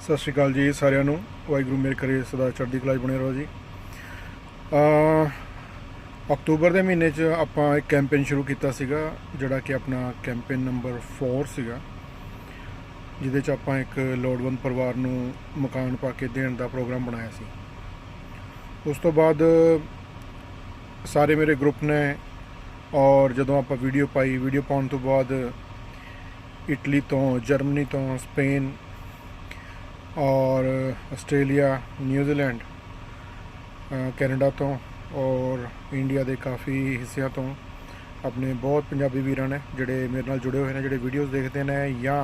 सत श्री अकाल जी सारिਆਂ ਨੂੰ। वाहिगुरू मेरे करे सदा चढ़दी कला बने रहो जी। अक्तूबर के महीने ਆਪਾਂ एक कैंपेन शुरू किया सीगा जिहड़ा कि अपना कैंपेन नंबर 4 सीगा, जिहदे च ਆਪਾਂ एक लोड़वंद परिवार ਨੂੰ मकान पा के देण दा प्रोग्राम बनाया सी। उस तो बाद सारे मेरे ग्रुप ने और जदों ਆਪਾਂ वीडियो पाई, वीडियो पाउण तो बाद इटली तो, जर्मनी तो, स्पेन और आस्ट्रेलिया, न्यूजीलैंड, कैनेडा तो और इंडिया के काफ़ी हिस्सों तो अपने बहुत पंजाबी वीर ने जोड़े मेरे नाल जुड़े हुए हैं, जोड़े वीडियोज़ देखते हैं या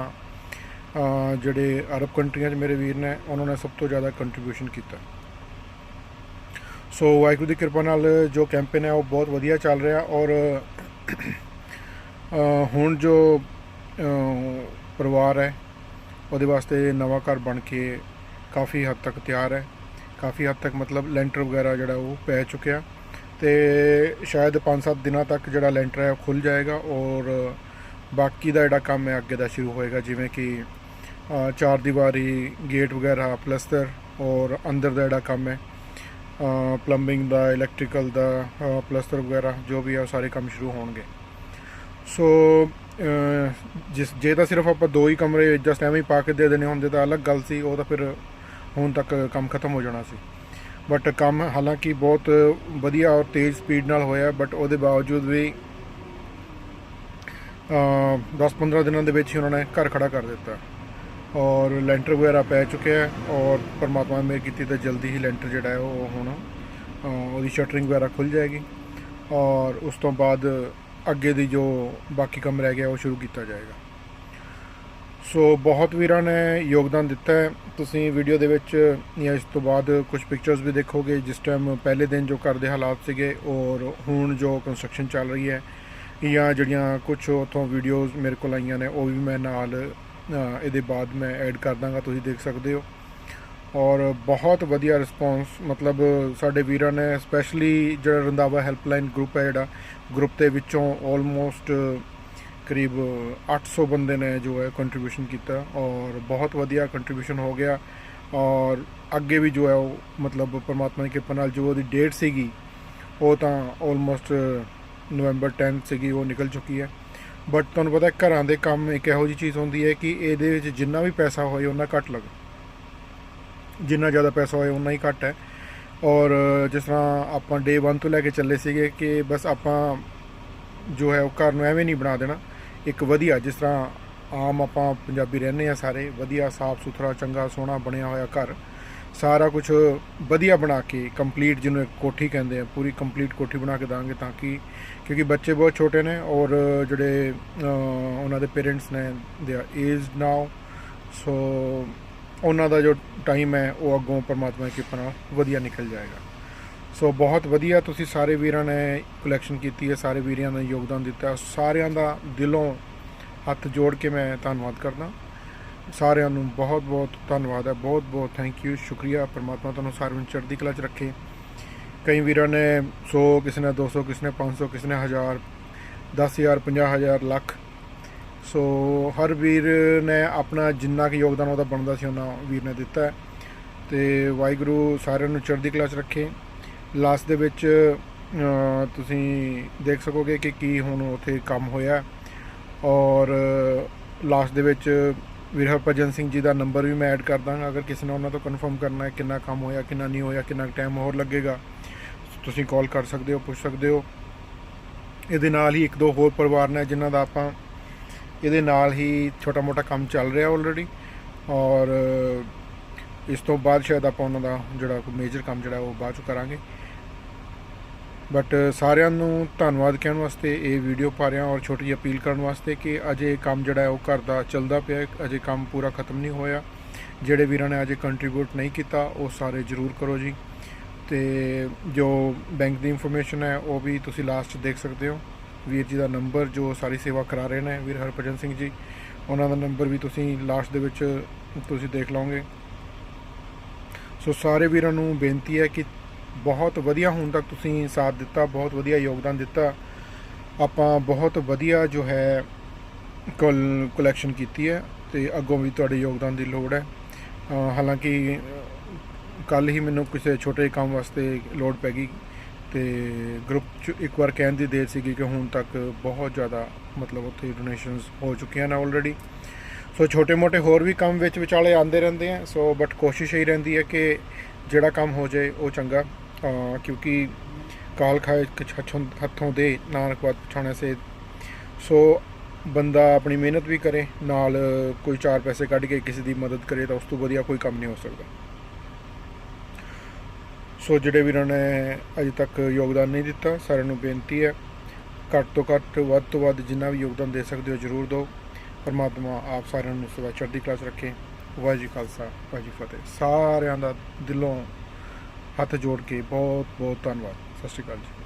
जोड़े अरब कंट्रियां मेरे वीर ने, उन्होंने सब तो ज़्यादा कंट्रीब्यूशन किया। सो वाहिगुरू की कृपा नाल जो कैंपेन है वो बहुत वधिया चल रहा और हुण जो परिवार है ਉਹਦੇ वास्ते नवा घर बन के काफ़ी हद तक तैयार है। काफ़ी हद तक मतलब लेंटर वगैरह जोड़ा वो पै चुकिया तो शायद 5-7 दिनों तक जोड़ा लेंटर है खुल जाएगा और बाकी का जोड़ा काम है अगे का शुरू होएगा, जिमें कि 4 दीवारी, गेट वगैरह, प्लस्तर और अंदर का जोड़ा काम है प्लंबिंग का, इलैक्ट्रिकल का, प्लस्तर वगैरह जो भी है सारे काम शुरू होंगे। सो जे तो सिर्फ आप 2 ही कमरे जस्ट एवं ही पा के दे देने होंगे तो अलग गल सी, वो तो फिर हुण तक काम खत्म हो जाना सी। बट काम हालांकि बहुत वधिया और तेज़ स्पीड नाल होया, बट उसके बावजूद भी 10-15 दिनों के विच ही उन्होंने घर खड़ा कर दिता और लेंटर वगैरह पै चुके हैं और परमात्मा ने मेहर की तो जल्दी ही लेंटर जोड़ा है वो हुण उसकी शटरिंग वगैरह खुल जाएगी और उस तो बाद अगे दी जो बाकी काम रह गया वो शुरू किया जाएगा। सो बहुत वीरां ने योगदान दिता है। तुसीं वीडियो दे विच या इस तो बाद कुछ पिक्चर्स भी देखोगे जिस टाइम पहले दिन जो घर के हालात सीगे और हुण जो कंस्ट्रक्शन चल रही है, या जिहड़ियां कुछ उत्थों वीडियोज़ मेरे को आईयां ने वो भी मैं नाल इहदे बाद मैं ऐड कर दांगा, तुसीं देख सकते हो। और बहुत वधिया रिस्पॉन्स मतलब साडे वीरां ने स्पैशली जो रंधावा हैल्पलाइन ग्रुप है, जोड़ा ग्रुप के विचों ऑलमोस्ट करीब 800 बंदे ने जो है कंट्रीब्यूशन किया और बहुत वधिया कंट्रीब्यूशन हो गया। और अगे भी जो है वो मतलब परमात्मा की कृपा नाल जो उसकी डेट सीगी वो तो ऑलमोस्ट नवंबर 10 सीगी, वो निकल चुकी है। बट तुहानूं पता है घरां दे काम एक इहो जी चीज़ होंदी है कि इहदे विच जिन्ना भी पैसा होए उन्ना घट लगे, जिन्ना ज़्यादा पैसा होए उन्ना ही घट है। और जिस तरह आप डे 1 तो लैके चले सीगे कि बस आप जो है घर में एवें नहीं बना देना, एक वधिया जिस तरह आम आप पंजाबी रहने हैं सारे वधिया साफ सुथरा चंगा सोहना बनया होया घर, सारा कुछ वधिया बना के कंप्लीट जिन्हें कोठी कहते हैं, पूरी कंप्लीट कोठी बना के देंगे ताकि क्योंकि बच्चे बहुत छोटे ने और जोड़े उन्होंने पेरेंट्स ने दे आर एज्ड नाउ, सो उन्हों का जो टाइम है वो अगों परमात्मा की कृपा नाल वधिया निकल जाएगा। सो बहुत वधिया तुसी सारे वीरां ने कलैक्शन की है, सारे वीरां ने योगदान दिता, सारियां दा दिलों हथ जोड़ के मैं धन्नवाद करदा। सारियां नूं बहुत बहुत धन्नवाद है, बहुत बहुत थैंक यू, शुक्रिया। परमात्मा तुहानूं सारिआं नूं चढ़दी कला च रखे। कई वीरां ने 100, किसी ने 200, किसी ने 500, किसी ने 1000, 10,000, 50,000, लाख। सो हर वीर ने अपना जिन्ना कि योगदान वो बनता सी उन्होंने वीर ने दिता है तो वाहिगुरू सारिआं नूं चढ़दी कला च रखे। लास्ट दे विच तुसीं देख सकोगे कि हुण उत्थे काम होया और लास्ट दे विच वीर हरभजन सिंह जी का नंबर भी मैं ऐड कर दांगा, अगर किसी ने उन्होंने तो कन्फर्म करना है कितना काम होया कितना नहीं होया, कितना टाइम होर लगेगा, तुसीं कॉल कर सकते हो, पुछ सकते हो। इहदे नाल ही 1-2 होर परिवार ने जिन्हां दा आपां ये नाल ही छोटा मोटा काम चल रहा ऑलरेडी और इस तो बाद शायद आप उन्होंने जोड़ा मेजर काम जोड़ा वो बाद चो करांगे। बट सारिआं नूं धन्नवाद कहण वास्ते ये वीडियो पा रहा और छोटी जी अपील करने वास्ते कि अजे काम जोड़ा वो घर का चलता पिया, अजे काम पूरा खत्म नहीं होया। जिहड़े वीरां ने अजे कंट्रीब्यूट नहीं किया वो सारे जरूर करो जी। तो जो बैंक की इंफॉर्मेशन है वो भी तुसीं लास्ट देख सकते हो। वीर जी का नंबर जो सारी सेवा करा रहे हैं वीर हरभजन सिंह जी, उन्होंने नंबर भी तुसीं लास्ट दे विच तुसीं देख लोगे। सो सारे वीरां नूं बेनती है कि बहुत वधिया हुण तक तुसीं साथ दिता, बहुत वधिया योगदान दिता, आपां बहुत वधिया जो है कलैक्शन की है तो अगों भी तुहाडे योगदान की लोड़ है। ਹਾਲਾਂਕਿ ਕੱਲ੍ਹ ਹੀ ਮੈਨੂੰ ਕਿਸੇ ਛੋਟੇ ਕੰਮ ਵਾਸਤੇ ਲੋੜ ਪੈ ਗਈ, ਅਤੇ ਗਰੁੱਪ 'ਚ ਇੱਕ ਵਾਰ ਕਹਿਣ ਦੀ ਦੇਰ ਸੀਗੀ ਕਿ ਹੁਣ ਤੱਕ ਬਹੁਤ ਜ਼ਿਆਦਾ ਮਤਲਬ ਉੱਥੇ ਡੋਨੇਸ਼ਨਸ ਹੋ ਚੁੱਕੀਆਂ ਨੇ ਆਲਰੇਡੀ। ਸੋ ਛੋਟੇ ਮੋਟੇ ਹੋਰ ਵੀ ਕੰਮ ਵਿੱਚ ਵਿਚਾਲੇ ਆਉਂਦੇ ਰਹਿੰਦੇ ਆ। ਸੋ ਬਟ ਕੋਸ਼ਿਸ਼ ਇਹੀ ਰਹਿੰਦੀ ਹੈ ਕਿ ਜਿਹੜਾ ਕੰਮ ਹੋ ਜਾਏ ਉਹ ਚੰਗਾ, ਕਿਉਂਕਿ ਕਾਲ ਖਾਏ ਹੱਥੋਂ ਦੇ ਨਾਨਕ ਬਾਤ ਪਛਾਣੇ ਸੇ। ਸੋ ਬੰਦਾ ਆਪਣੀ ਮਿਹਨਤ ਵੀ ਕਰੇ, ਨਾਲ ਕੋਈ ਚਾਰ ਪੈਸੇ ਕੱਢ ਕੇ ਕਿਸੇ ਦੀ ਮਦਦ ਕਰੇ, ਤਾਂ ਉਸ ਤੋਂ ਵਧੀਆ ਕੋਈ ਕੰਮ ਨਹੀਂ ਹੋ ਸਕਦਾ। ਸੋ ਜਿਹੜੇ ਵੀਰਾਂ ਨੇ ਅਜੇ ਤੱਕ ਯੋਗਦਾਨ ਨਹੀਂ ਦਿੱਤਾ, ਸਾਰਿਆਂ ਨੂੰ ਬੇਨਤੀ ਹੈ ਘੱਟ ਤੋਂ ਘੱਟ ਵੱਧ ਤੋਂ ਵੱਧ ਜਿੰਨਾ ਵੀ ਯੋਗਦਾਨ ਦੇ ਸਕਦੇ ਹੋ ਜ਼ਰੂਰ ਦਿਓ। ਪਰਮਾਤਮਾ ਆਪ ਸਾਰਿਆਂ ਨੂੰ ਸਦਾ ਚੜ੍ਹਦੀ ਕਲਾ 'ਚ ਰੱਖੇ। ਵਾਹਿਗੁਰੂ ਜੀ ਖਾਲਸਾ, ਵਾਹਿਗੁਰੂ ਜੀ ਫਤਿਹ। ਸਾਰਿਆਂ ਦਾ ਦਿਲੋਂ ਹੱਥ ਜੋੜ ਕੇ ਬਹੁਤ ਬਹੁਤ ਧੰਨਵਾਦ। ਸਤਿ ਸ਼੍ਰੀ ਅਕਾਲ ਜੀ।